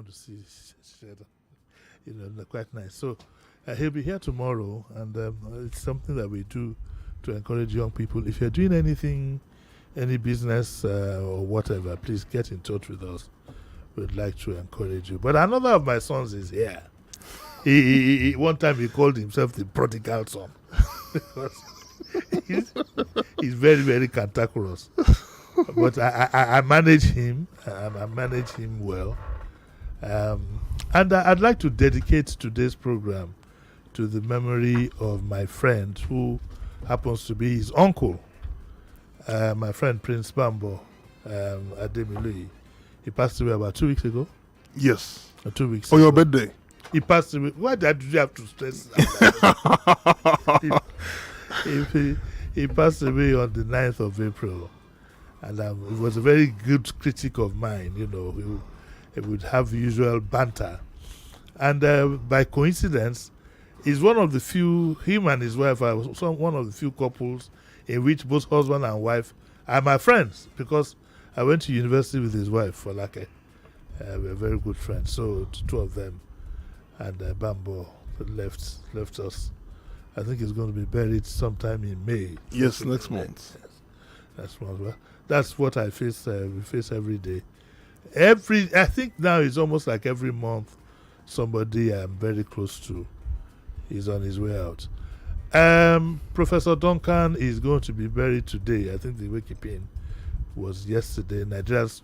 want to see shed, quite nice. So he'll be here tomorrow, and it's something that we do to encourage young people. If you're doing anything, any business or whatever, please get in touch with us. We'd like to encourage you. But another of my sons is here. He one time he called himself the prodigal son because he's very, very cantankerous. But I manage him. I manage him well. And I'd like to dedicate today's program to the memory of my friend who happens to be his uncle, my friend Prince Bambo Ademilui. He passed away about 2 weeks ago. Yes. 2 weeks For ago. your birthday. He passed away. Why did you have to stress that? he passed away on the 9th of April. And he was a very good critic of mine, He would have usual banter. And by coincidence, he's one of the few, him and his wife are one of the few couples in which both husband and wife are my friends, because I went to university with his wife for we're very good friends. So two of them, and Bambo left us. I think he's going to be buried sometime in May. Yes, next month. Yes, next month. Well, that's what I face. We face every day. I think now it's almost like every month somebody I'm very close to is on his way out. Professor Duncan is going to be buried today. I think the waking was yesterday. Nigeria's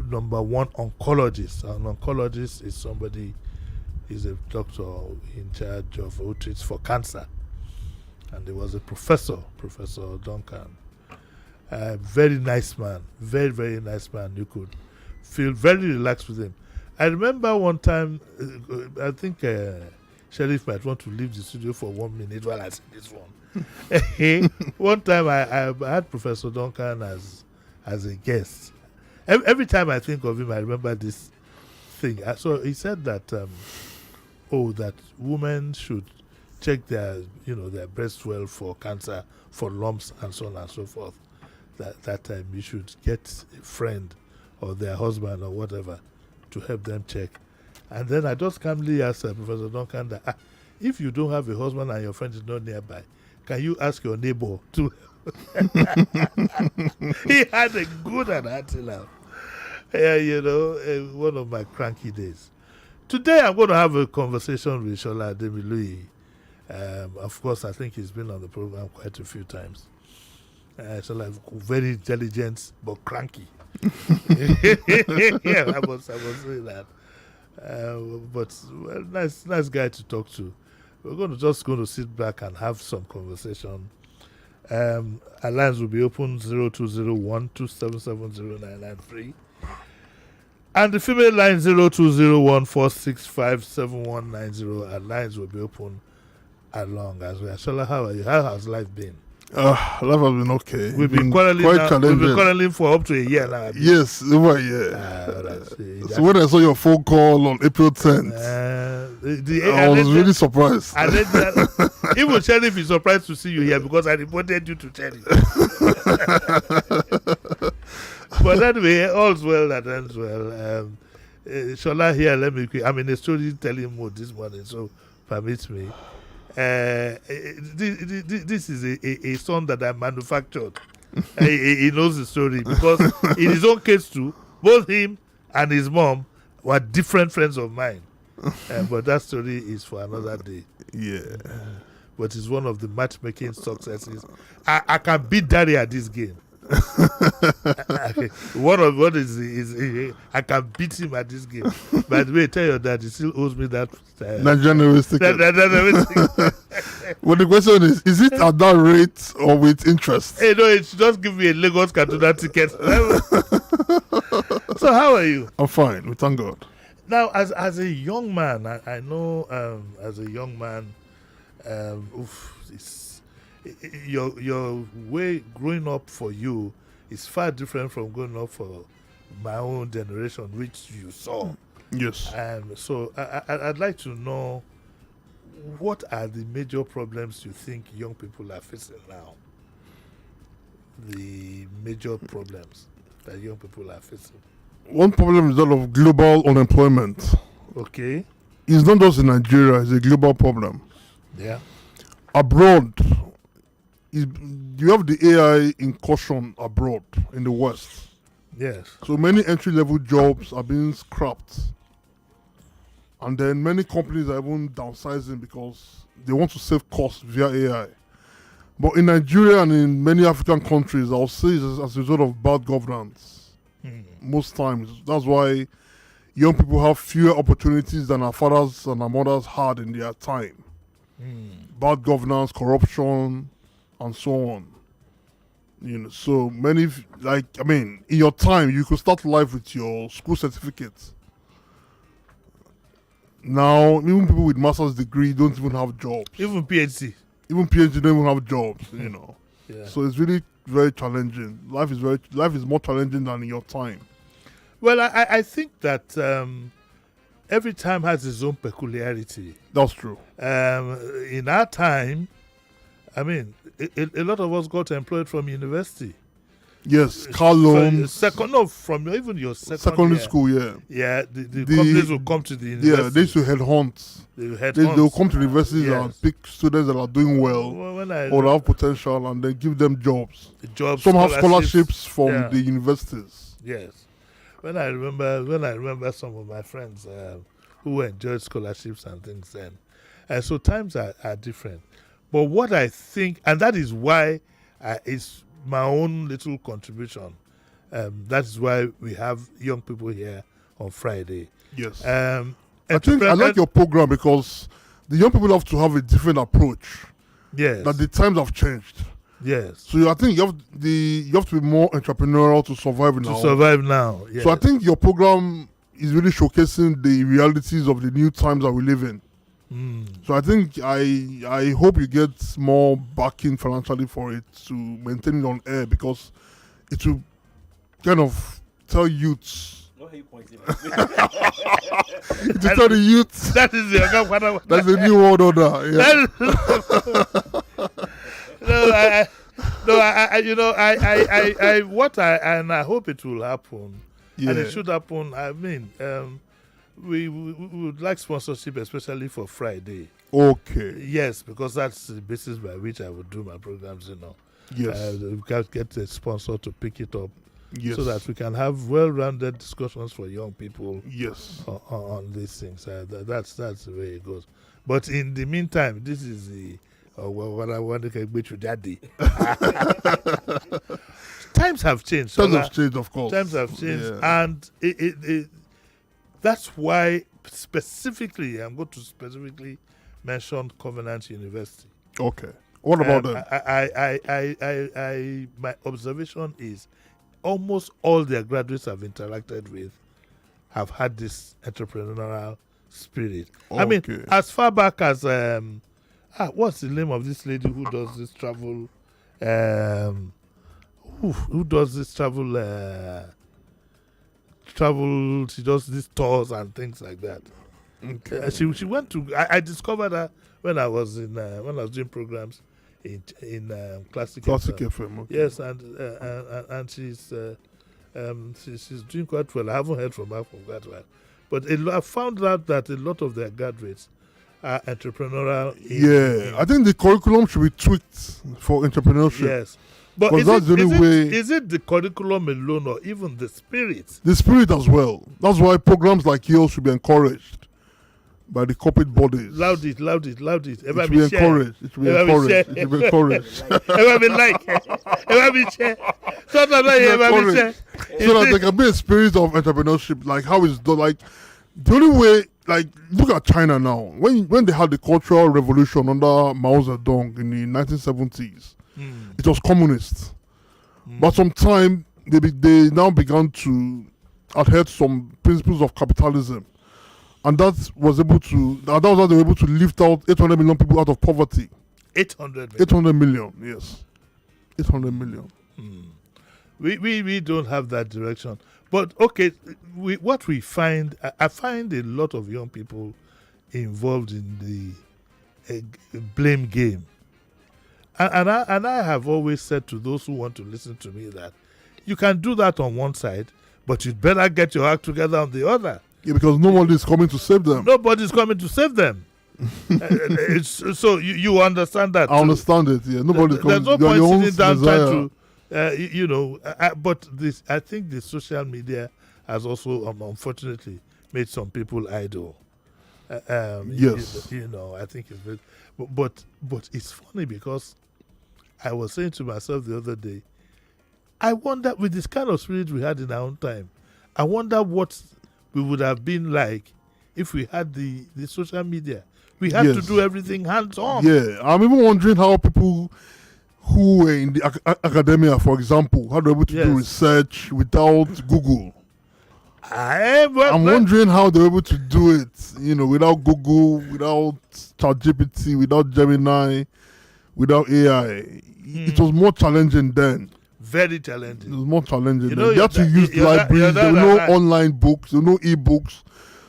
number one oncologist. An oncologist is somebody, is a doctor in charge of who treats for cancer. And he was a professor, Professor Duncan. Very nice man, very, very nice man. You could feel very relaxed with him. I remember one time, I think Sheriff might want to leave the studio for 1 minute while I say this one. One time I had Professor Duncan as a guest. Every time I think of him, I remember this thing. So he said that, that women should check their breast well for cancer, for lumps, and so on and so forth. That time you should get a friend or their husband or whatever to help them check. And then I just calmly asked Professor Duncan that if you don't have a husband and your friend is not nearby, can you ask your neighbor to? He had a good and hearty laugh. One of my cranky days. Today I'm going to have a conversation with Shola Ademilui. Of course, I think he's been on the program quite a few times. Shola, very intelligent but cranky. Yeah, I must say that. But nice guy to talk to. We're just going to sit back and have some conversation. Our lines will be open 0201 2770993. And the female line 0201 465 7190. Our lines will be open along as well. Shola, how are you? How has life been? Life has been okay. We've been quarreling for up to a year now. Yes, over a year. So when I saw your phone call on April 10th, I was really surprised. And then even Sheriff is surprised to see you here because I reported you to Sheriff. But anyway, all's well that ends well. Shola here, I'm in a storytelling mood this morning, so permit me. This is a son that I manufactured. He knows the story because in his own case too, both him and his mom were different friends of mine. But that story is for another day. Yeah. But it's one of the matchmaking successes. I can beat Daddy at this game. What is I can beat him at this game. By the way, tell your dad he still owes me that Nigerian ticket. Well, the question is it at that rate or with interest? Hey, no, it should just give me a Lagos Kaduna ticket. So how are you? I'm fine, we thank God. Now, as a young man, I know as a young man, your way growing up for you is far different from growing up for my own generation, which you saw. Yes. So I'd like to know, what are the major problems you think young people are facing now? The major problems that young people are facing. one problem is that of global unemployment. Okay. It's not just in Nigeria; it's a global problem. Yeah. Abroad, you have the AI incursion abroad in the West. Yes. So many entry-level jobs are being scrapped, and then many companies are even downsizing because they want to save costs via AI. But in Nigeria and in many African countries, I'll say it's as a result of bad governance. Most times, that's why young people have fewer opportunities than our fathers and our mothers had in their time. Bad governance, corruption, and so on. So many, in your time, you could start life with your school certificate. Now, even people with master's degree don't even have jobs. Even PhD don't even have jobs, Yeah. So it's really very challenging. Life is more challenging than in your time. Well, I think that every time has its own peculiarity. That's true. In our time, I mean, a lot of us got employed from university. Yes, car loans. From even your secondary school, yeah. Yeah, the companies will come to the university. Yeah, they used to headhunt. They will come to the universities and pick students that are doing well or have potential, and then give them jobs. Some have scholarships from the universities. Yes. When I remember some of my friends who enjoyed scholarships and things then. And so times are different. But what I think, and that is why it's my own little contribution. That is why we have young people here on Friday. Yes. I like your program because the young people have to have a different approach. Yes. That the times have changed. Yes. So I think you have to be more entrepreneurial to survive now. Yes. So I think your program is really showcasing the realities of the new times that we live in. So I think I hope you get more backing financially for it to maintain it on air, because it will kind of tell youths. No, how you pointing To tell the youths. That is the that's the new world order. Yeah. I hope it will happen. Yeah. And it should happen. I mean, we would like sponsorship, especially for Friday. Okay. Yes, because that's the basis by which I would do my programs, Yes. We can get a sponsor to pick it up. Yes. So that we can have well-rounded discussions for young people. Yes. On these things. That's the way it goes. But in the meantime, this is the what I want to get with daddy. Times have changed. Times have changed, of course. Times have changed, and it that's why specifically I'm going to specifically mention Covenant University. Okay. What about them? My observation is almost all their graduates I've interacted with have had this entrepreneurial spirit. Okay. I mean, as far back as what's the name of this lady who does this travel? Who does this travel? She does these tours and things like that. Okay. She went to. I discovered her when I was doing programs in Classic FM. Okay. Yes, and she's doing quite well. I haven't heard from her for quite a while, but I found out that a lot of their graduates are entrepreneurial. I think the curriculum should be tweaked for entrepreneurship. Yes. But is it the curriculum alone or even the spirit? The spirit as well. That's why programs like yours should be encouraged by the corporate bodies. Loud it. It should be encouraged. It should be encouraged. It should be encouraged. So that there can be a spirit of entrepreneurship, like how it's done. Like the only way, like look at China now. When they had the Cultural Revolution under Mao Zedong in the 1970s, it was communist. But sometime they now began to adhere to some principles of capitalism. And that was how they were able to lift out 800 million people out of poverty. 800 million, yes. 800 million. We don't have that direction. But okay, what we find, I find a lot of young people involved in the blame game. And I have always said to those who want to listen to me that you can do that on one side, but you'd better get your act together on the other. Yeah, because nobody is coming to save them. Nobody's coming to save them. So you understand that. I understand it. Yeah, nobody's coming. There's no point sitting down desire. trying to, but this. I think the social media has also, unfortunately, made some people idle. Yes. I think it's very, but it's funny because I was saying to myself the other day, I wonder, with this kind of spirit we had in our own time, I wonder what we would have been like if we had the social media. We had to do everything hands-on. Yeah, I'm even wondering how people who were in the academia, for example, how they were able to do research without Google. I'm wondering how they were able to do it, without Google, without ChatGPT, without Gemini, without AI. It was more challenging then. Very challenging. It was more challenging. They had to use libraries. There were no online books. There were no e-books.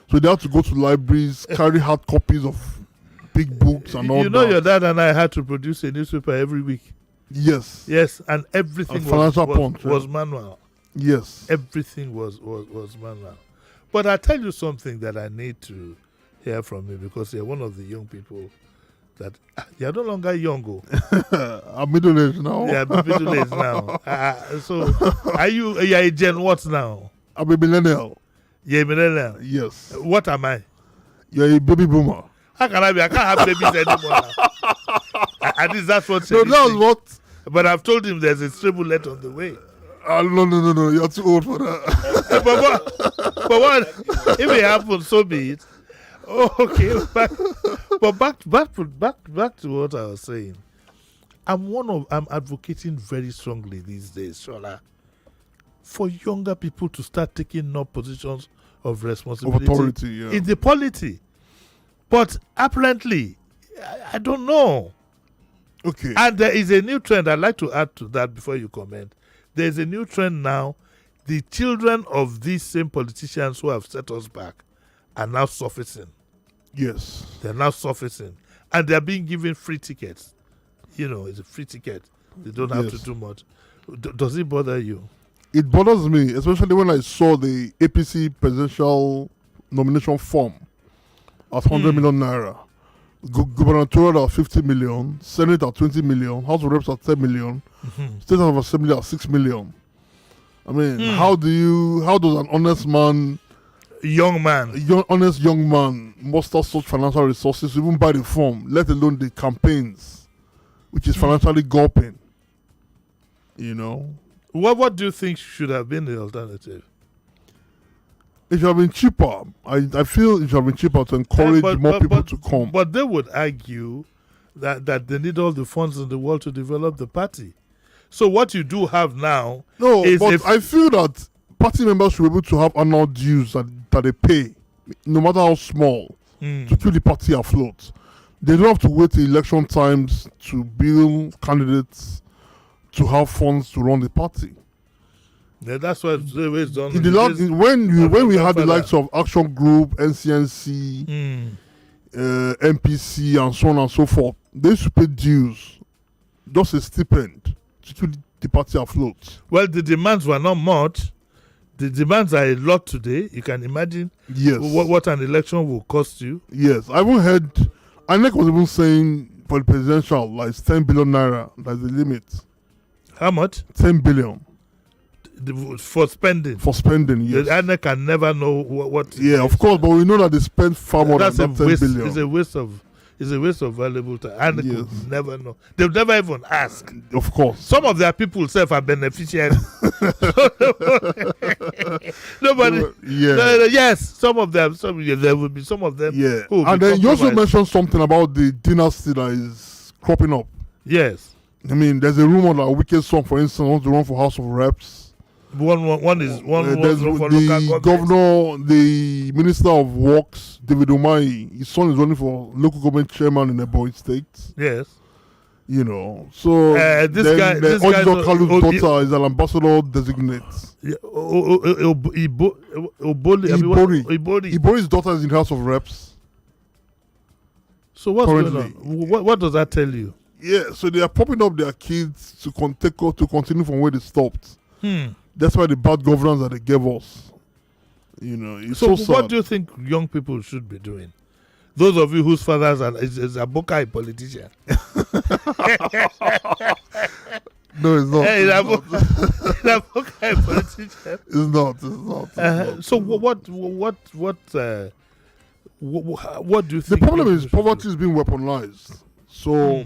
So they had to go to libraries, carry hard copies of big books and all that. Your dad and I had to produce a newspaper every week. Yes. Yes, and everything was manual. Yes. Everything was manual. But I tell you something that I need to hear from you, because you're one of the young people that you're no longer young. I'm middle-aged now. Yeah, middle-aged now. So you're a Gen what now? I'm a millennial. You're a millennial? Yes. What am I? You're a baby boomer. How can I be? I can't have babies anymore now. At least that's what. No, that's what. But I've told him there's a stray bullet on the way. No. You're too old for that. but what? If it happens, so be it. Oh, okay. Back to what I was saying. I'm advocating very strongly these days, Shola, for younger people to start taking up positions of responsibility, of authority, in the polity. But apparently, I don't know. Okay. And there is a new trend. I'd like to add to that before you comment. There's a new trend now. The children of these same politicians who have set us back are now surfacing. Yes. They're now surfacing. And they're being given free tickets. It's a free ticket. They don't have to do much. Does it bother you? It bothers me, especially when I saw the APC presidential nomination form at 100 million naira. Gubernatorial at 50 million, Senate at 20 million, House of Reps at 10 million, State House of Assembly at 6 million. I mean, how does an honest man, honest young man muster such financial resources to even buy the form, let alone the campaigns, which is financially gulping? What do you think should have been the alternative? It should have been cheaper. I feel it should have been cheaper to encourage more people to come. But they would argue that they need all the funds in the world to develop the party. So what you do have now is... but I feel that party members should be able to have annual dues that they pay, no matter how small, to keep the party afloat. They don't have to wait till election times to build candidates to have funds to run the party. Yeah, that's what it's done. When we had the likes of Action Group, NCNC, MPC, and so on and so forth, they used to pay dues, just a stipend, to keep the party afloat. Well, the demands were not much. The demands are a lot today. You can imagine what an election will cost you. Yes, I even heard, INEC was even saying for the presidential, like 10 billion naira, that's the limit. How much? 10 billion. For spending. For spending, yes. The INEC can never know what. Yeah, of course, but we know that they spend far more than 10 billion. It's a waste of valuable time. INEC will never know. They'll never even ask. Of course. Some of their people self are beneficiaries. Nobody. Yes, some of them. There will be some of them. Yeah. And then you also mentioned something about the dynasty that is cropping up. Yes. I mean, there's a rumor that a wicked son, for instance, wants to run for House of Reps. One is for the governor, the Minister of Works, David Umahi. His son is running for local government chairman in Ebonyi State. Yes. So this guy's daughter is an ambassador designate. Ibori's daughter is in House of Reps. So what's going on? What does that tell you? Yeah, so they are popping up their kids to continue from where they stopped. That's why the bad governance that they gave us. It's so sad. what do you think young people should be doing? Those of you whose fathers is Abuka a politician? No, it's not. Hey, It's is not. Abuka a politician? It's not. It's not. It's not. So what do you The think? problem young is people should poverty is being weaponized. So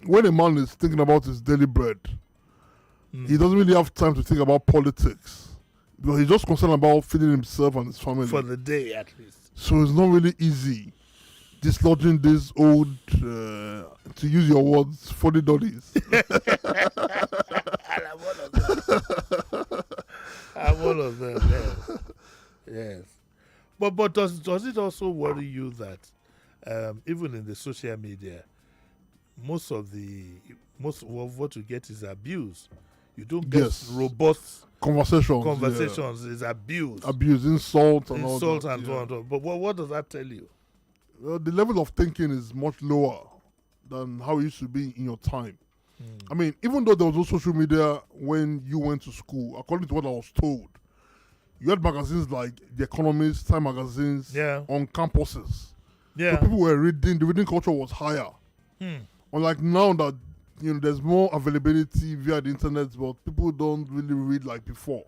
when a man is thinking about his daily bread, he doesn't really have time to think about politics. Because he's just concerned about feeding himself and his family. for the day at least? So it's not really easy dislodging this old, to use your words, $40. And I'm one of them. I'm one of them. Yes. Yes. But does it also worry you that even in the social media, most of what you get is abuse. You don't get Yes. robust Conversations. is abuse. Abuse, insult, and all Insult that. and so on. But what does that tell you? Well, the level of thinking is much lower than how it used to be in your time. I mean, even though there was no social media when you went to school, according to what I was told, you had magazines like The Economist, Time magazines on campuses. Yeah. So people were reading, the reading culture was higher. Unlike now that there's more availability via the internet, but people don't really read like before.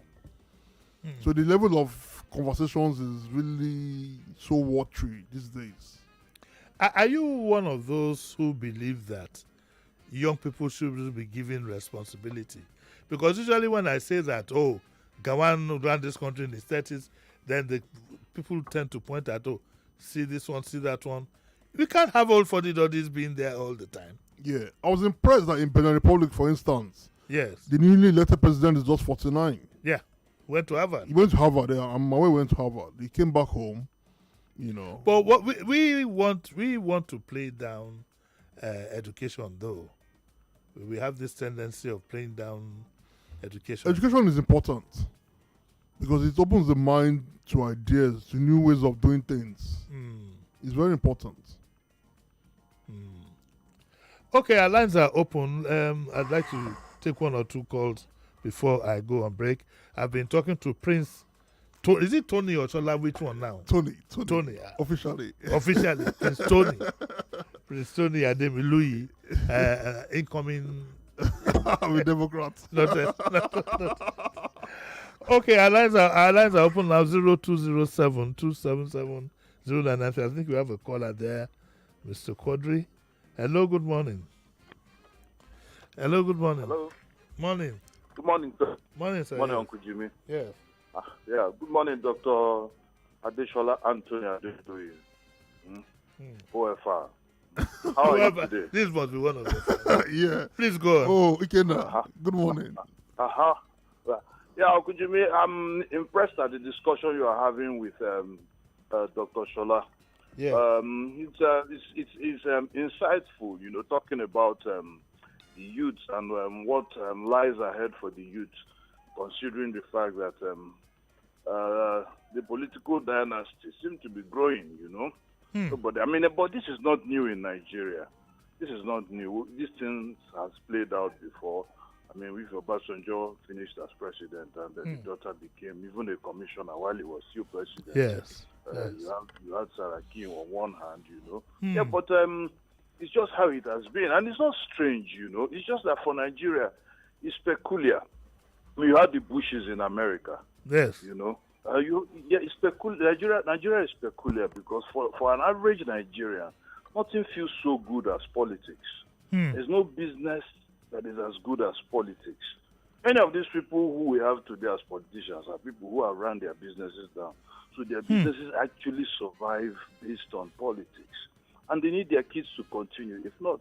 So the level of conversations is really so watery these days. Are you one of those who believe that young people should be given responsibility? Because usually when I say that, Gawan ran this country in his 30s, then the people tend to point at, see this one, see that one. We can't have all 40 doddies being there all the time. Yeah, I was impressed that in Benin Republic, for instance, Yes. the newly elected president is just 49. Yeah. Went to Harvard. He went to Harvard. Yeah, my way went to Harvard. He came back home, But what we want to play down education, though. We have this tendency of playing down education. Education is important because it opens the mind to ideas, to new ways of doing things. It's very important. Okay, our lines are open. I'd like to take one or two calls before I go on break. I've been talking to Prince. Is it Tony or Chola? Which one now? Tony. Officially. Prince Tony. Prince Tony Ademi Louis, incoming. I'm a Democrat. Okay, our lines are open now. 0207 277 0993. I think we have a caller there, Mr. Quadri. Hello, good morning. Hello. Morning. Good morning, sir. Morning, sir. Morning, Uncle Jimmy. Yes. Yeah, good morning, Dr. Adeshola Anthony Adesoye. OFR. How are you today? This must be one of them. Yeah. Please go on. Oh, Ikena. Good morning. Yeah, Uncle Jimmy, I'm impressed at the discussion you are having with Dr. Shola. Yeah. It's insightful, talking about the youth and what lies ahead for the youth, considering the fact that the political dynasty seem to be growing, But this is not new in Nigeria. This is not new. This thing has played out before. With Obasanjo finished as president and then the daughter became even a commissioner while he was still president. Yes. You had Saraki on one hand, Yeah, but it's just how it has been. And it's not strange, It's just that for Nigeria, it's peculiar. You had the Bushes in America. Yes. It's peculiar. Nigeria is peculiar because for an average Nigerian, nothing feels so good as politics. There's no business that is as good as politics. Many of these people who we have today as politicians are people who have run their businesses down. So their businesses actually survive based on politics. And they need their kids to continue. If not,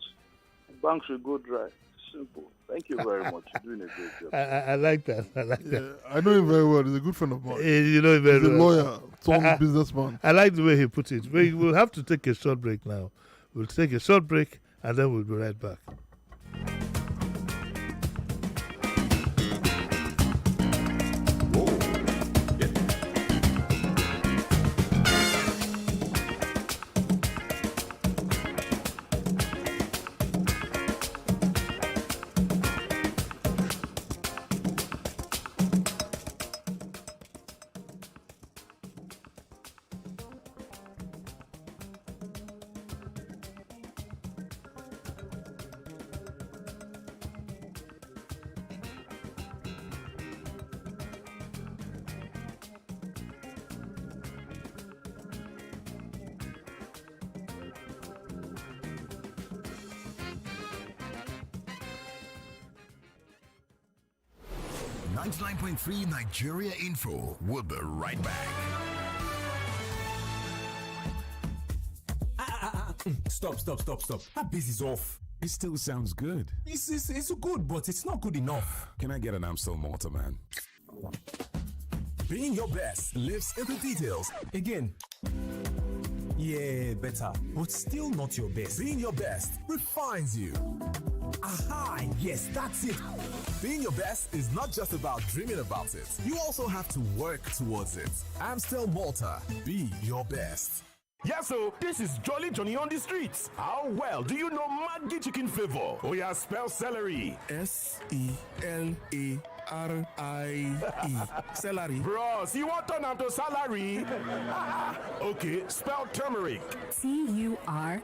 banks will go dry. Simple. Thank you very much. You're doing a great job. I like that. That. I know him very well. He's a good friend of mine. You know him very He's a well. lawyer, turned businessman. I like the way he put it. We'll have to take a short break now. We'll take a short break and then we'll be right back. 99.3 Nigeria Info. We'll be right back. Stop. That bass is off. It still sounds good. It's good, but it's not good enough. Can I get an Amstel Malta, man? Being your best lives in the details. Again. Yeah, better, but still not your best. Being your best refines you. Aha, yes, that's it. Being your best is not just about dreaming about it. You also have to work towards it. Amstel Malta. Be your best. Yeah, so this is Jolly Johnny on the streets. How well do you know Maggi chicken flavor? Oh yeah, spell celery. Celery. Celery. Bros, you want turn to salary? Okay, spell turmeric. Turmeric.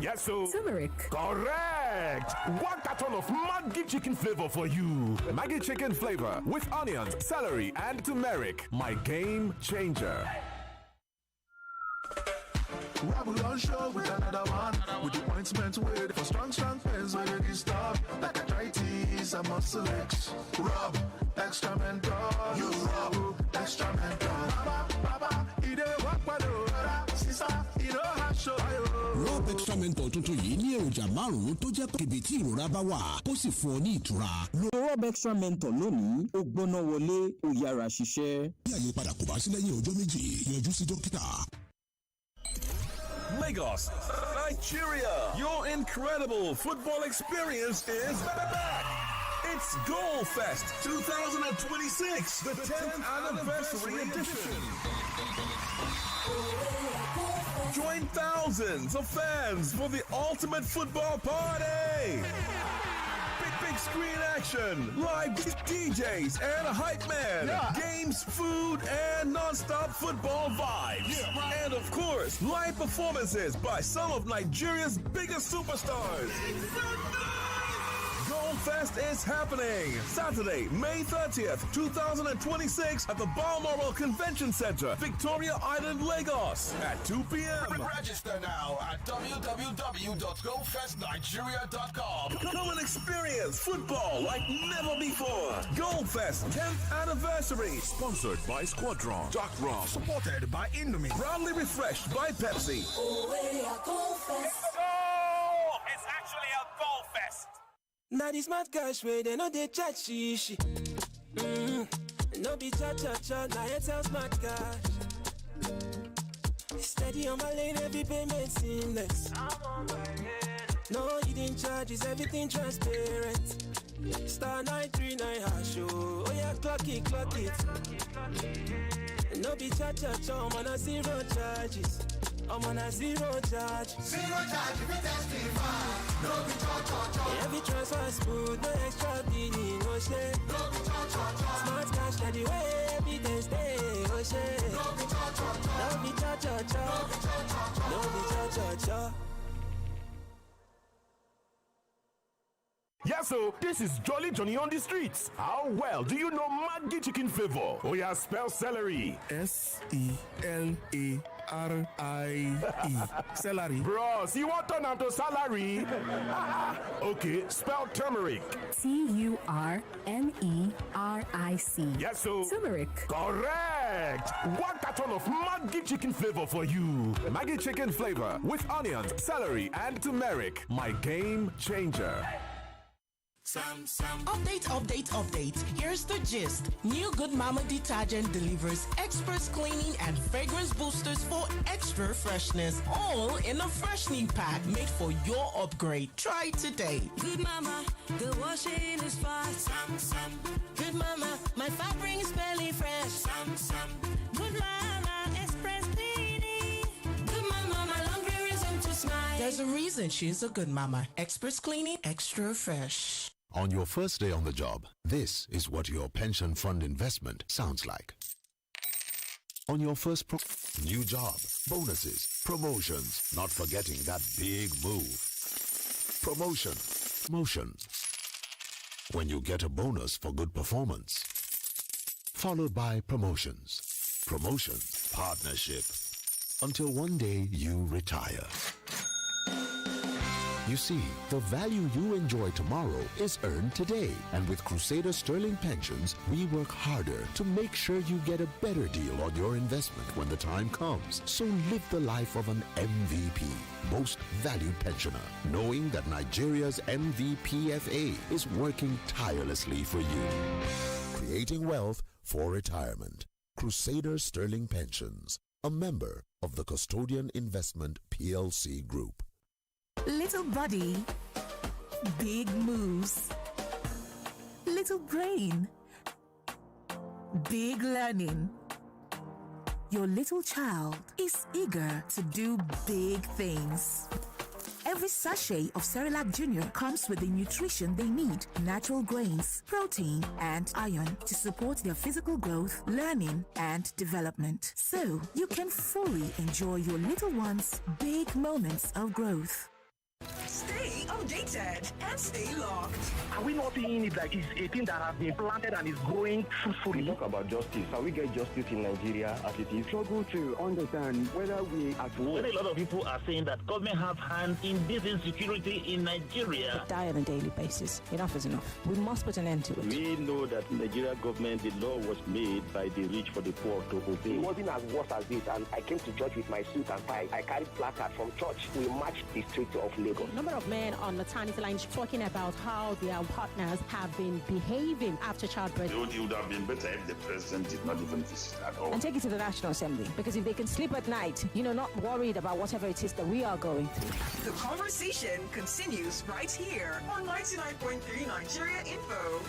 Yes, so Turmeric. correct. One carton of Maggi chicken flavor for you. Maggi chicken flavor with onions, celery, and turmeric. My game changer. Babylon show with another one. With the ointment with for strong pens when you stop. Like arthritis and muscle aches. Rub extra mentor. You rub extra mentor. Baba, he dey walk by the water. Sister, he don't have show. Rub extra mentor tuntun yìí ní èròjà márùn-ún tó jẹ́ kíbi tí ìrora bá wà kó sì fún ọ ní ìtura. Lo Rub extra mentor lónìí, ó gbóná wọlé, ó yára ṣiṣẹ́. Bí àyípadà kò bá sí lẹ́yìn ọjọ́ méjì, yọjú sí dókítà. Lagos, Nigeria. Your incredible football experience is back. It's Goal Fest 2026, the 10th anniversary edition. Join thousands of fans for the ultimate football party. Big screen action, live DJs and a hype man, games, food, and non-stop football vibes. And of course, live performances by some of Nigeria's biggest superstars. Goldfest is happening Saturday, May 30th, 2026 at the Balmoral Convention Center, Victoria Island, Lagos at 2 p.m. Register now at www.goldfestnigeria.com. Come and experience football like never before. Goldfest 10th anniversary. Sponsored by Squadron, Doc Ross, supported by Indomie, Proudly refreshed by Pepsi. Oh, it's actually a Goldfest. Now this smart cash way they know they chat shishi. No be cha cha cha, now it's a smart cash. Steady on my lane, every payment seamless. No hidden charges, everything transparent. Star 939 hash, oh yeah, clock it. No be cha cha cha, I'm on a zero charges. I'm on a zero charge. Zero charge, if you testify. No be cha-cha-cha. Every transfer smooth, no extra billing, no shit. No be cha-cha-cha. Smart cash, steady way, everything stay, oh shit. No be cha-cha-cha. No be cha-cha-cha. No be cha-cha-cha. No be cha-cha-cha. Yeah, so this is Jolly Johnny on the streets. How well do you know Maggi chicken flavor? Oh yeah, spell celery. Celery. Celery. Bros, you want turn to salary? Okay, spell turmeric. Turmeric. Yes, so Turmeric. correct. One carton of Maggi chicken flavor for you. Maggi chicken flavor with onions, celery, and turmeric. My game changer. Update. Here's the gist. New Good Mama detergent delivers express cleaning and fragrance boosters for extra freshness. All in a freshening pack made for your upgrade. Try it today. Good Mama, the washing is fast. Good Mama, my fabric is smelling fresh. Good Mama, express cleaning. Good Mama, my laundry reason to smile. There's a reason she's a good mama. Express cleaning, extra fresh. On your first day on the job, this is what your pension fund investment sounds like. On your first new job, bonuses, promotions, not forgetting that big move. Promotions. When you get a bonus for good performance. Followed by promotions, partnership. Until one day you retire. You see, the value you enjoy tomorrow is earned today. And with Crusader Sterling Pensions, we work harder to make sure you get a better deal on your investment when the time comes. So live the life of an MVP, most valued pensioner, knowing that Nigeria's MVPFA is working tirelessly for you. Creating wealth for retirement. Crusader Sterling Pensions, a member of the Custodian Investment PLC Group. Little body, big moves. Little brain, big learning. Your little child is eager to do big things. Every sachet of Cerelac Junior comes with the nutrition they need: natural grains, protein, and iron to support their physical growth, learning, and development. So you can fully enjoy your little one's big moments of growth. Stay updated and stay locked. Are we not seeing it like it's a thing that has been planted and is growing fruitfully? We talk about justice. Can we get justice in Nigeria as it is? Struggle to understand whether we are at war. A lot of people are saying that government have hands in this insecurity in Nigeria. We die on a daily basis. Enough is enough. We must put an end to it. We know that Nigeria government, the law was made by the rich for the poor to obey. It wasn't as worse as this, and I came to church with my suit and tie. I carried placard from church. We marched the streets of Lagos. Number of men on maternity lines talking about how their partners have been behaving after childbirth. It would have been better if the president did not even visit at all. And take it to the National Assembly, because if they can sleep at night, not worried about whatever it is that we are going through. The conversation continues right here on 99.3 Nigeria Info.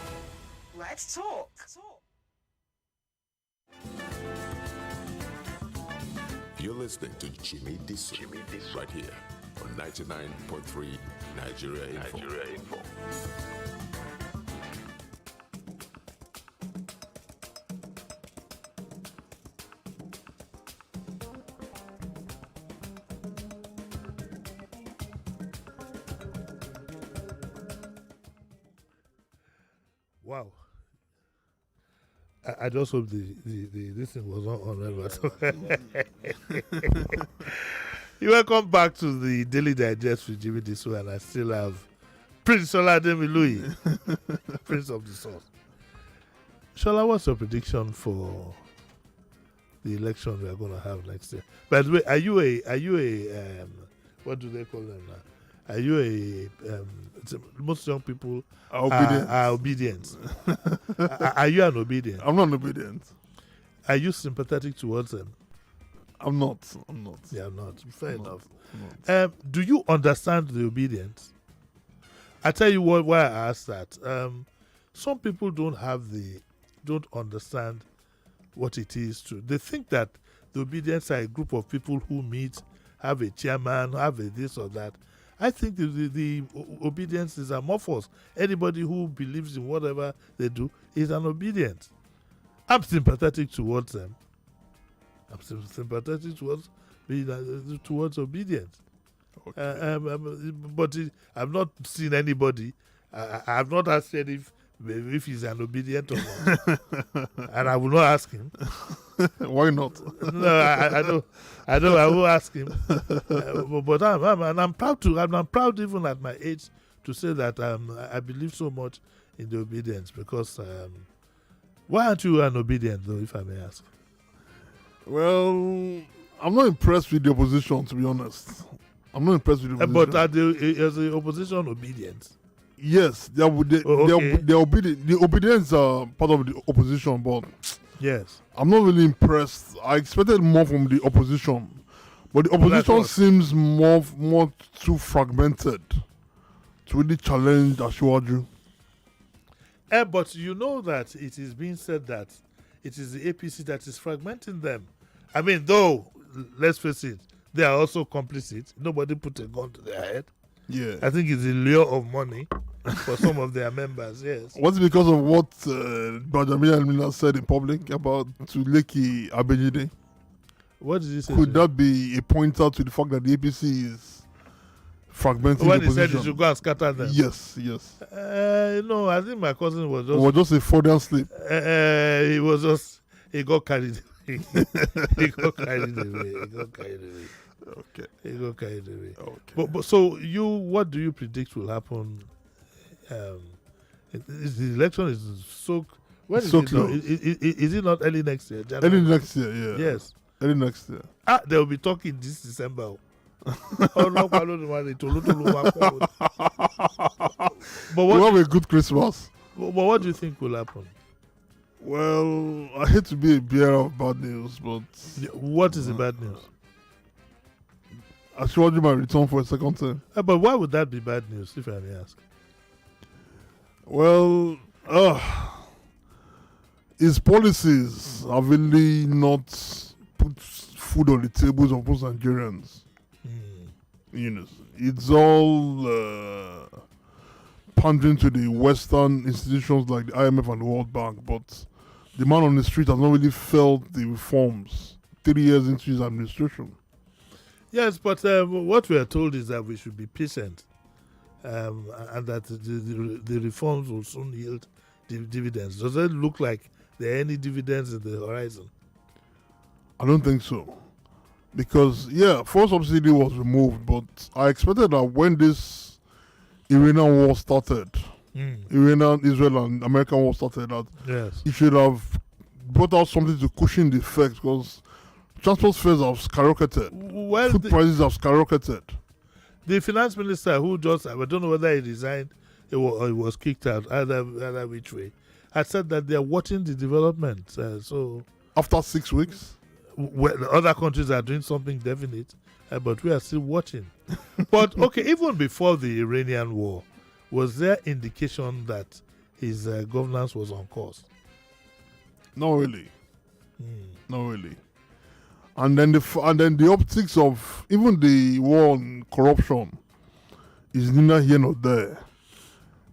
Let's talk. You're listening to Jimi Disu right here on 99.3 Nigeria Info. Wow. I just hope this thing was not on. You welcome back to the Daily Digest with Jimi Disu, and I still have Prince Olademi Louis, Prince of the Source. Shola, what's your prediction for the election we are going to have next year? By the way, are you a what do they call them now? Are you most young people are obedient. Are you an obedient? I'm not obedient. Are you sympathetic towards them? I'm not. Yeah, I'm not. Fair enough. Not. Do you understand the obedience? I tell you why I asked that. Some people don't understand what it is to. They think that the obedience are a group of people who meet, have a chairman, have a this or that. I think the obedience is amorphous. Anybody who believes in whatever they do is an obedient. I'm sympathetic towards them. I'm sympathetic towards obedience. Okay. But I've not seen anybody. I have not asked if he's an obedient or not, and I will not ask him. Why not? No, I don't. I will ask him. But I'm proud to. I'm proud even at my age to say that I believe so much in the obedience, because why aren't you an obedient though, if I may ask? Well, I'm not impressed with the opposition, to be honest. I'm not impressed with the opposition. But is the opposition obedient? Yes, they're obedient. The obedience are part of the opposition, but yes, I'm not really impressed. I expected more from the opposition, but the opposition seems more too fragmented to really challenge Asiwaju. But you know that it is being said that it is the APC that is fragmenting them. I mean, though, let's face it, they are also complicit. Nobody put a gun to their head. Yeah, I think it's the lure of money for some of their members. Yes. Was it because of what Benjamin Almina said in public about Tuleki Abejide? What did he say? Could that be a pointer to the fact that the APC is fragmenting when the he opposition? said he should go and scatter them? Yes. No, I think my cousin was just... It was just a Freudian slip. He got carried away. He got carried away. Okay. He got carried away. Okay. But so what do you predict will happen? The election is so. When is So it not? close. Is it not early next year? January? Early next year, yeah. Yes. Early next year. They will be talking this December. But We'll have a good Christmas. But what do you think will happen? Well, I hate to be a bearer of bad news, but what is the bad news? I showed you my return for a second time. But why would that be bad news, if I may ask? Well, his policies have really not put food on the tables of most Nigerians. You know, it's all pandering to the Western institutions like the IMF and the World Bank, but the man on the street has not really felt the reforms 3 years into his administration. Yes, but what we are told is that we should be patient, and that the reforms will soon yield dividends. Does it look like there are any dividends in the horizon? I don't think so. Because, fuel subsidy was removed, but I expected that when this Iranian war started, Iranian, Israel, and American war started, that it should have brought out something to cushion the effects, because transport fares have skyrocketed. Well, food prices have skyrocketed. The finance minister, who just, I don't know whether he resigned or he was kicked out, either which way, had said that they are watching the development. So after 6 weeks? Well, other countries are doing something definite, but we are still watching. But, okay, even before the Iranian war, was there indication that his governance was on course? Not really. Not really. And then the optics of even the war on corruption is neither here nor there.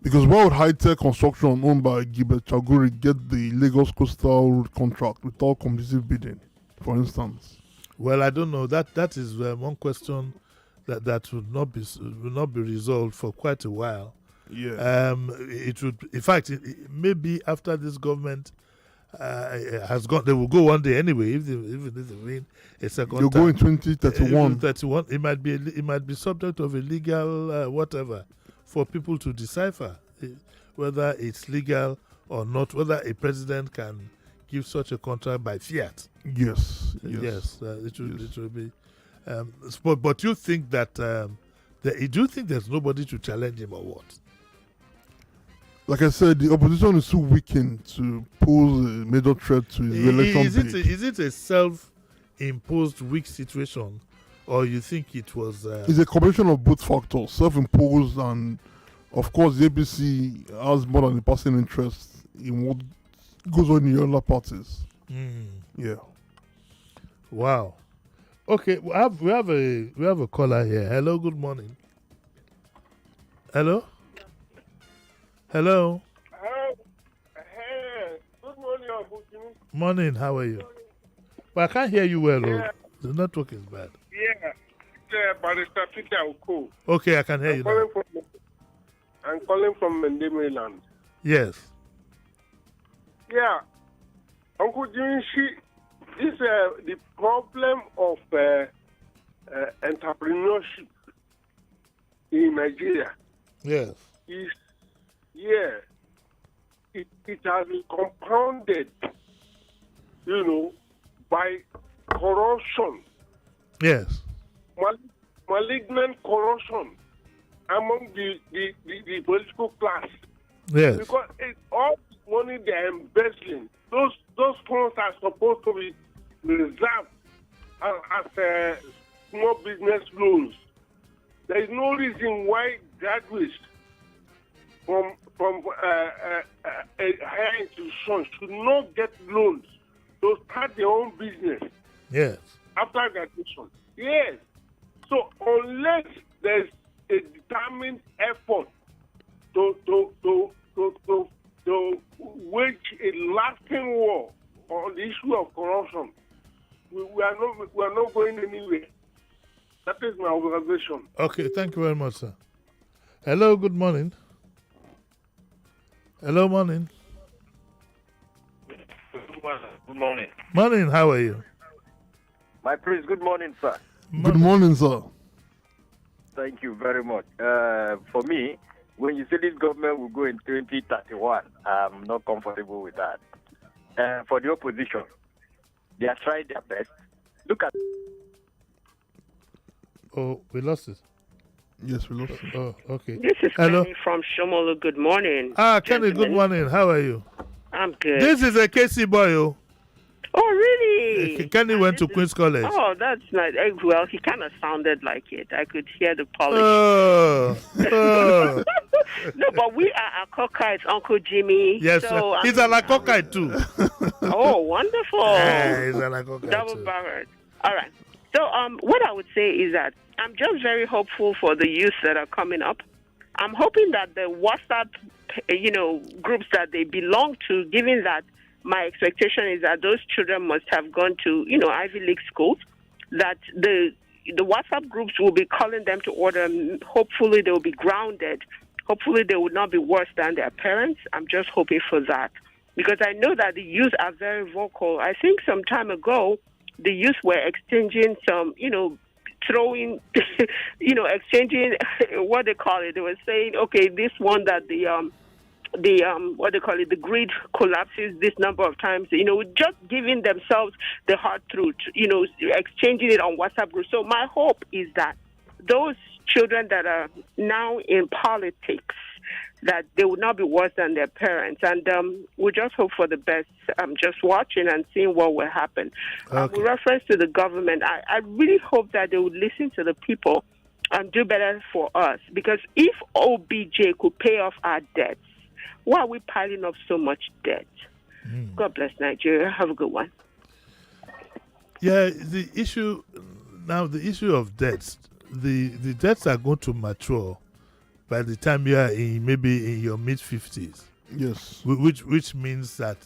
Because why would high-tech construction owned by Gilbert Chaguri get the Lagos Coastal Road contract without competitive bidding, for instance? Well, I don't know. That is one question that would not be resolved for quite a while. Yeah. It would, in fact, maybe after this government has gone, they will go one day anyway. Even if they win a second You'll go in 2031. 31. It might be subject of a legal whatever for people to decipher whether it's legal or not. Whether a president can give such a contract by fiat. Yes. It will be. But you think that do you think there's nobody to challenge him or what? Like I said, the opposition is too weakened to pose a major threat to his re-election bid. Is it a self-imposed weak situation, or you think it was... It's a combination of both factors, self-imposed, and of course the APC has more than a passing interest in what goes on in the other parties. Yeah. Wow. Okay, we have a caller here. Hello, good morning. Hello? Hello? Hey, good morning, Abuju. Morning, how are you? Well, I can't hear you well. Yeah. The network is bad. Yeah, it's Barrister Peter Oko. Okay, I can hear you now. I'm calling from Maryland. Yes. Yeah, Uncle Jimmy, this the problem of entrepreneurship in Nigeria. Yes. It has been compounded, by corruption. Yes. Malignant corruption among the political class. Yes. Because all the money they are embezzling, those funds are supposed to be reserved as small business loans. There is no reason why graduates from a higher institution should not get loans to start their own business. Yes. After graduation. Yes. So unless there's a determined effort to wage a lasting war on the issue of corruption, we are not going anywhere. That is my observation. Okay, thank you very much, sir. Hello, good morning. Hello, morning. Good morning. Morning, how are you? My praise, good morning, sir. Good morning, sir. Thank you very much. For me, when you say this government will go in 2031, I'm not comfortable with that. For the opposition, they are trying their best. Look at. Oh, we lost it. Yes, we lost it. Oh, okay. This is Kenny from Shomolu. Good morning. Kenny, good morning. How are you? I'm good. This is a KC boy. Oh, really? Kenny went to Queen's College. Oh, that's nice. Well, he kind of sounded like it. I could hear the polish. No, but we are Akokites, Uncle Jimmy. Yes, so, he's an Akokite too. Oh, wonderful. Yeah, he's an Akokite Double too. barreled. All right. So, what I would say is that I'm just very hopeful for the youth that are coming up. I'm hoping that the WhatsApp, groups that they belong to, given that my expectation is that those children must have gone to, Ivy League schools, that the WhatsApp groups will be calling them to order. Hopefully, they will be grounded. Hopefully, they will not be worse than their parents. I'm just hoping for that. Because I know that the youth are very vocal. I think some time ago, the youth were exchanging some, throwing, exchanging what they call it. They were saying, okay, this one that the grid collapses this number of times, just giving themselves the hard truth, exchanging it on WhatsApp groups. So my hope is that those children that are now in politics, that they will not be worse than their parents. And we just hope for the best. I'm just watching and seeing what will happen. Okay. With reference to the government, I really hope that they would listen to the people and do better for us. Because if OBJ could pay off our debts, why are we piling up so much debt? God bless Nigeria. Have a good one. Yeah, the issue of debts, the debts are going to mature by the time you are maybe in your mid-50s. Yes. Which means that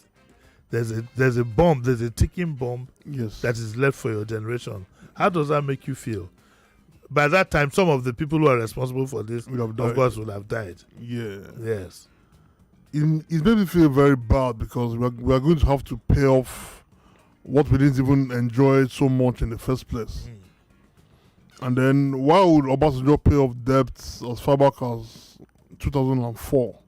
there's a bomb, there's a ticking bomb that is left for your generation. How does that make you feel? By that time, some of the people who are responsible for this, of course, will have died. Yeah. Yes. It made me feel very bad because we are going to have to pay off what we didn't even enjoy so much in the first place. And then why would Obasanjo pay off debts as far back as 2004?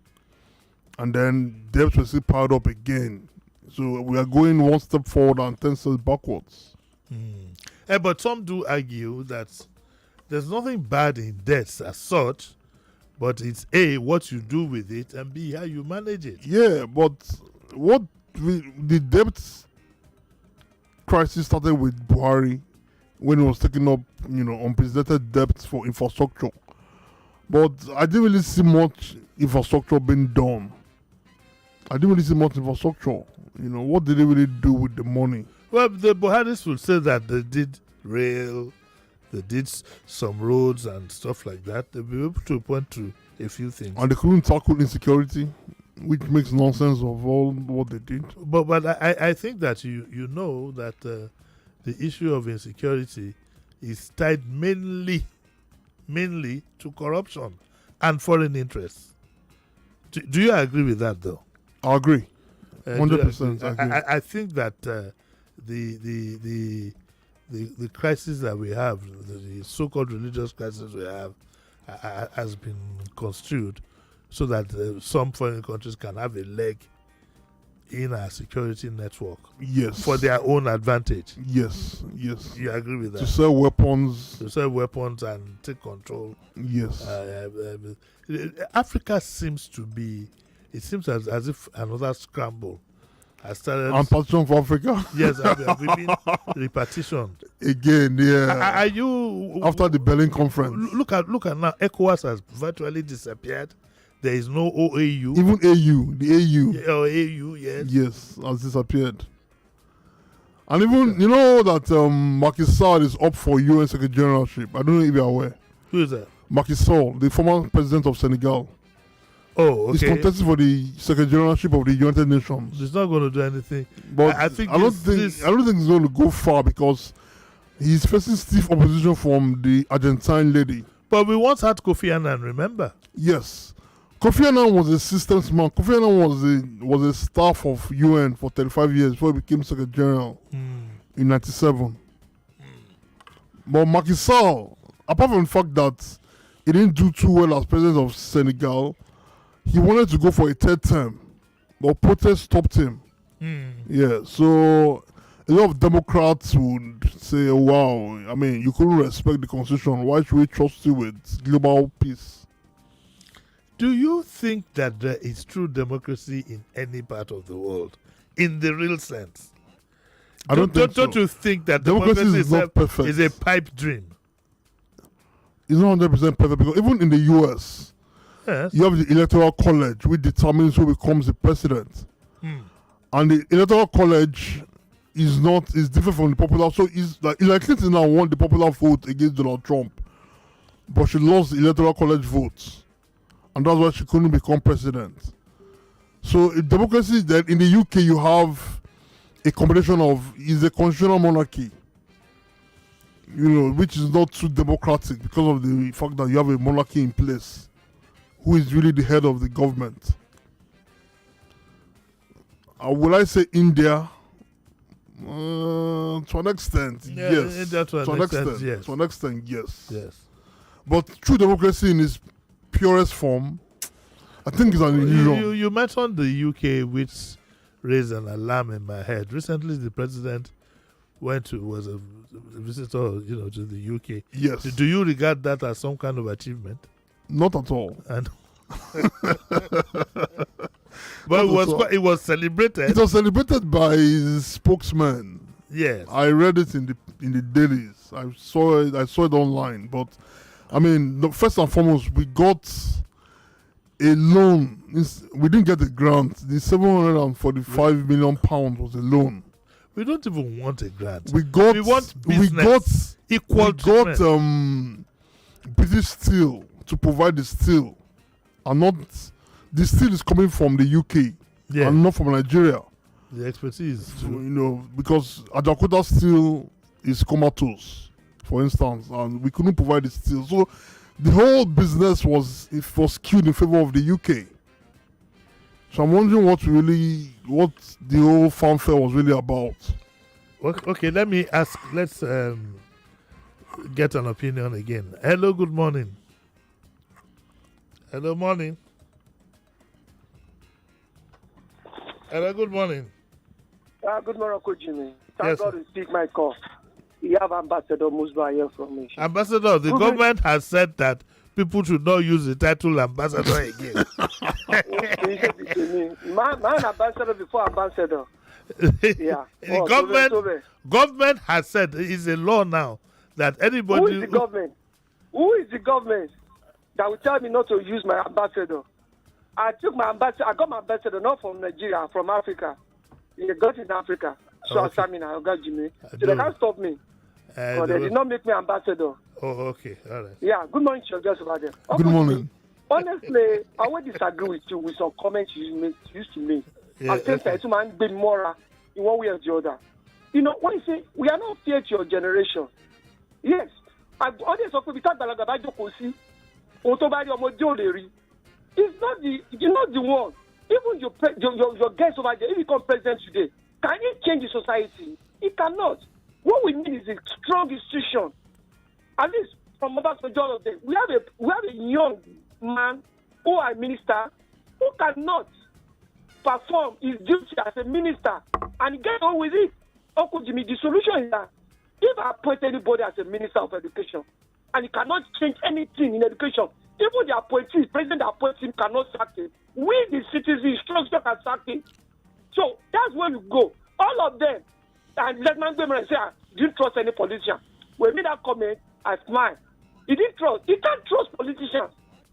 And then debts were still piled up again. So we are going one step forward and 10 steps backwards. But some do argue that there's nothing bad in debts as such, but it's A, what you do with it, and B, how you manage it. Yeah, but the debt crisis started with Buhari when he was taking up, unprecedented debts for infrastructure. But I didn't really see much infrastructure being done. What did they really do with the money? Well, the Buharis will say that they did rail, they did some roads and stuff like that. They'll be able to point to a few things. And they couldn't tackle insecurity, which makes nonsense of all what they did. But I think that you know that the issue of insecurity is tied mainly to corruption and foreign interests. Do you agree with that, though? I agree. 100%. I think that the crisis that we have, the so-called religious crisis we have, has been construed so that some foreign countries can have a leg in our security network. Yes. For their own advantage. Yes. You agree with that? To sell weapons. And take control. Yes. Africa seems as if another scramble has started. And partition for Africa? Yes, we've been repartitioned. Again, yeah. Are you... After the Berlin Conference. Look at now. ECOWAS has virtually disappeared. There is no OAU. Even AU, the AU. Yeah, AU, yes. Yes, has disappeared. And even, you know that Macky Sall is up for UN Secretary Generalship. I don't know if you're aware. Who is that? Macky Sall, the former president of Senegal. Oh, okay. He's contesting for the Secretary Generalship of the United Nations. He's not going to do anything. But I don't think he's going to go far because he's facing stiff opposition from the Argentine lady. But we once had Kofi Annan, remember? Yes. Kofi Annan was a systems man. Kofi Annan was a staff of UN for 35 years before he became Secretary General in 1997. But Macky Sall, apart from the fact that he didn't do too well as president of Senegal, he wanted to go for a third term, but protests stopped him. Yeah, so a lot of Democrats would say, oh, wow, I mean, you couldn't respect the constitution. Why should we trust you with global peace? Do you think that there is true democracy in any part of the world, in the real sense? I don't think so. Don't you think that Democracy is not perfect. is a pipe dream? It's not 100% perfect because even in the US, Yes. you have the electoral college which determines who becomes the president. And the electoral college is different from the popular. So it's like Hillary Clinton now won the popular vote against Donald Trump, but she lost the electoral college votes, and that's why she couldn't become president. So in democracy, then in the UK you have a combination of is a constitutional monarchy, which is not too democratic because of the fact that you have a monarchy in place, who is really the head of the government. Will I say India? To an extent, Yeah, yes. India to an extent, yes. To an extent, yes. Yes. But true democracy in its purest form, I think is an illusion. You mentioned the UK, which raised an alarm in my head. Recently, the president was a visitor, to the UK. Yes. Do you regard that as some kind of achievement? Not at all. And but it was celebrated. It was celebrated by his spokesman. Yes. I read it in the dailies. I saw it online. But I mean, first and foremost, we got a loan. We didn't get a grant. The £745 million was a loan. We don't even want a grant. We want business. We got British Steel to provide the steel, and not the steel is coming from the UK and not from Nigeria. The expertise, because Ajakuta Steel is comatose, for instance, and we couldn't provide the steel. So the whole business was skewed in favor of the UK. So I'm wondering what the whole fanfare was really about. Okay, let me ask. Let's get an opinion again. Hello, good morning. Hello, morning. Hello, good morning. Good morning, Uncle Jimmy. Thank Yes, God to speak my call. You have Ambassador Musba here from me. Ambassador, the government has said that people should not use the title ambassador again. Man, ambassador before ambassador. Yeah. The government has said it's a law now that anybody. Who is the government? Who is the government that will tell me not to use my ambassador? I got my ambassador not from Nigeria, from Africa. He got in Africa. So Okay. I got Jimmy. So they can't stop me. But they did not make me ambassador. Oh, okay. All right. Yeah, good morning to your guests over there. Good morning. Honestly, I would disagree with you with some comments you used to make. Yeah, I think that man be moral in one way or the other. When you say we are not fair to your generation, yes. Audience of people that it's not you're not the one. Even your guest over there, if you become president today, can it change the society? It cannot. What we need is a strong institution. At least from about majority of them, we have a young man who are minister who cannot perform his duty as a minister and get on with it. Uncle Jimmy, the solution is that if I appoint anybody as a minister of education and he cannot change anything in education, even the appointee, president that appoints him cannot sack him. We, the citizens, structure can sack him. So that's where we go. All of them, and let man go and say, didn't trust any politician. When we made that comment, I smile. He didn't trust. He can't trust politicians.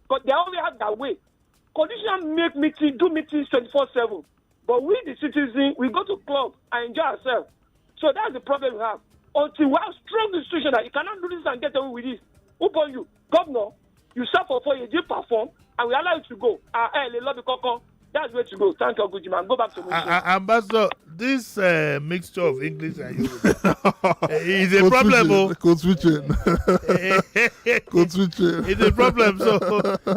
But they always have that way. Politicians do meetings 24/7. But we, the citizens, we go to club and enjoy ourselves. So that's the problem we have. Until we have strong institution that you cannot do this and get away with this. Who upon you? Governor, you serve for 4 years, you perform, and we allow you to go. That's where to go. Thank you, good man. Go back to me. Ambassador, this mixture of English and Yoruba is a problem. Code switching. Code switching. It's a problem. So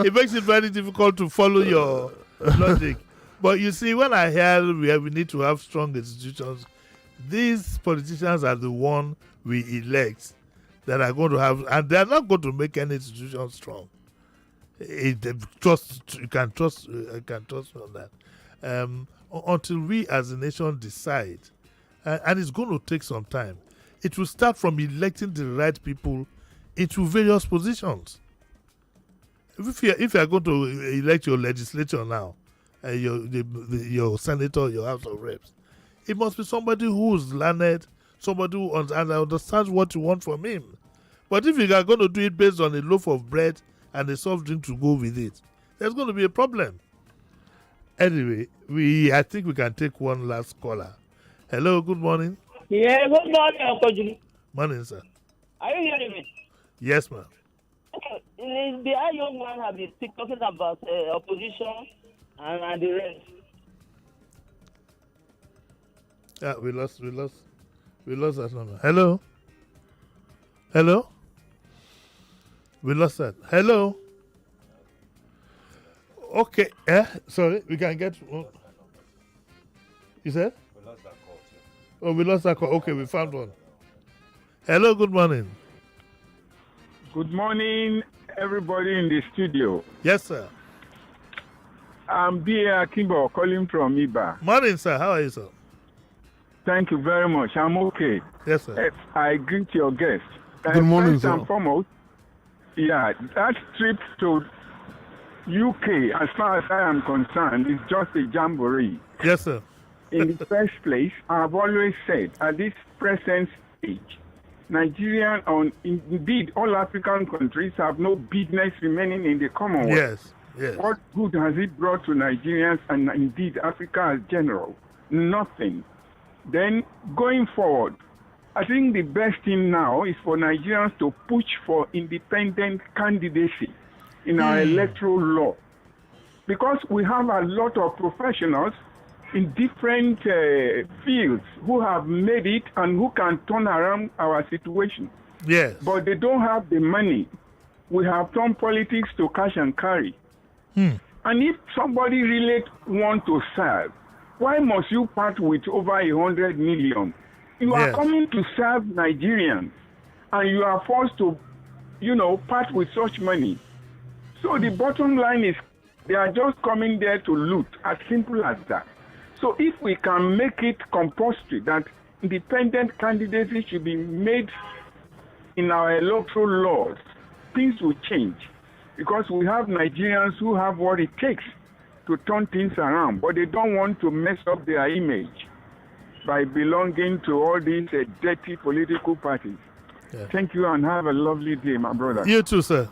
it makes it very difficult to follow your logic. But you see, when I hear we need to have strong institutions, these politicians are the one we elect that are going to have, and they are not going to make any institution strong. You can trust me on that. Until we as a nation decide, and it's going to take some time. It will start from electing the right people into various positions. If you are going to elect your legislature now, your senator, your House of Reps, it must be somebody who's learned, somebody who understands what you want from him. But if you are going to do it based on a loaf of bread and a soft drink to go with it, there's going to be a problem. Anyway, I think we can take one last caller. Hello, good morning. Yeah, good morning, Uncle Julie. Morning, sir. Are you hearing me? Yes, ma'am. Okay, the young man have been talking about opposition and the rest. Yeah, we lost that number. Hello? We lost that. Hello? Okay, sorry, we can get... You said? We lost that call, too. Oh, we lost that call. Okay, we found one. Hello, good morning. Good morning, everybody in the studio. Yes, sir. I'm B.A. Akimbo calling from Iba. Morning, sir. How are you, sir? Thank you very much. I'm okay. Yes, sir. I greet your guest. Good morning, first sir. and foremost, that trip to UK, as far as I am concerned, is just a jamboree. Yes, sir. In the first place, I've always said, at this present stage, Nigeria and indeed all African countries have no business remaining in the Commonwealth. Yes. What good has it brought to Nigerians and indeed Africa as general? Nothing. Then going forward, I think the best thing now is for Nigerians to push for independent candidacy in our electoral law. Because we have a lot of professionals in different fields who have made it and who can turn around our situation. Yes. But they don't have the money. We have turned politics to cash and carry. And if somebody really wants to serve, why must you part with over 100 million? You are coming to serve Nigerians, and you are forced to, part with such money. So the bottom line is, they are just coming there to loot, as simple as that. So if we can make it compulsory that independent candidacy should be made in our electoral laws, things will change. Because we have Nigerians who have what it takes to turn things around, but they don't want to mess up their image by belonging to all these dirty political parties. Yeah. Thank you and have a lovely day, my brother. You too, sir.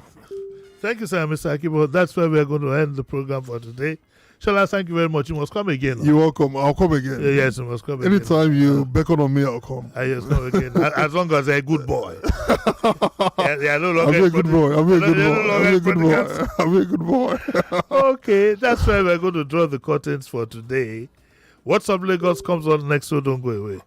Thank you, sir, Mr. Akibo. That's where we are going to end the program for today. Shall I thank you very much? You must come again. You're welcome. I'll come again. Yes, you must come again. Anytime you beckon on me, I'll come. Yes, come again. As long as I'm a good boy. I'm a good boy. I'm a good boy. Okay, that's where we're going to draw the curtains for today. What's Up Lagos comes on next, so don't go away.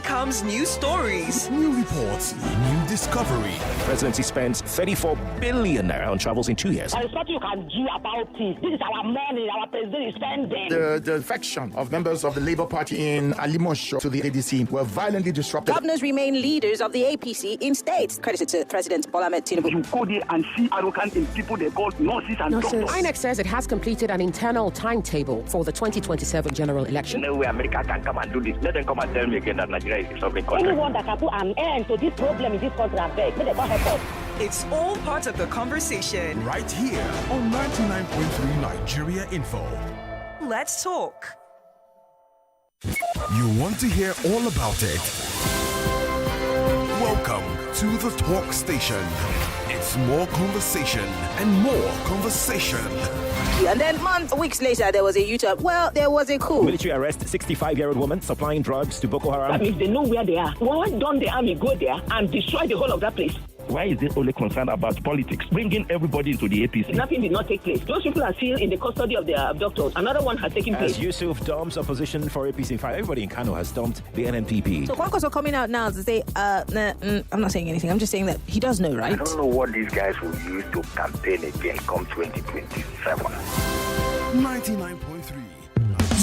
Comes new stories, new reports, new discovery. Presidency spends 34 billion naira on travels in 2 years. There's nothing you can do about it. This is our money, our president is spending. The defection of members of the Labour Party in Alimosho to the ADC were violently disrupted. Governors remain leaders of the APC in states. Credited to President Bola Ahmed Tinubu. You go there and see arrogant in people they call nurses and doctors. INEC says it has completed an internal timetable for the 2027 general election. No way America can come and do this. Let them come and tell me again that Nigeria is a sovereign country. Anyone that can put an end to this problem in this country, I beg, may they God help us. It's all part of the conversation. Right here on 99.3 Nigeria Info. Let's talk. You want to hear all about it? Welcome to the Talk Station. It's more conversation and more conversation. And then weeks later, there was a U-turn. Well, there was a coup. Military arrest 65-year-old woman supplying drugs to Boko Haram. That means they know where they are. Why don't the army go there and destroy the whole of that place? Why is it only concerned about politics? Bringing everybody into the APC. Nothing did not take place. Those people are still in the custody of their abductors. Another one has taken place. As Yusuf dumps opposition for APC. In fact, everybody in Kano has dumped the NNPP. So Kwankwaso coming out now to say, I'm not saying anything. I'm just saying that he does know, right? I don't know what these guys will use to campaign again come 2027. 99.3.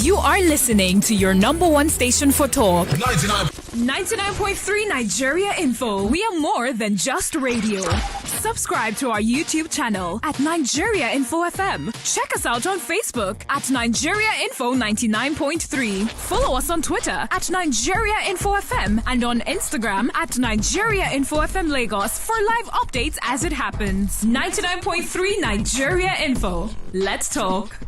You are listening to your number one station for talk. 99.3 Nigeria Info. We are more than just radio. Subscribe to our YouTube channel at Nigeria Info FM. Check us out on Facebook at Nigeria Info 99.3. Follow us on Twitter at Nigeria Info FM and on Instagram at Nigeria Info FM Lagos for live updates as it happens. 99.3 Nigeria Info. Let's talk.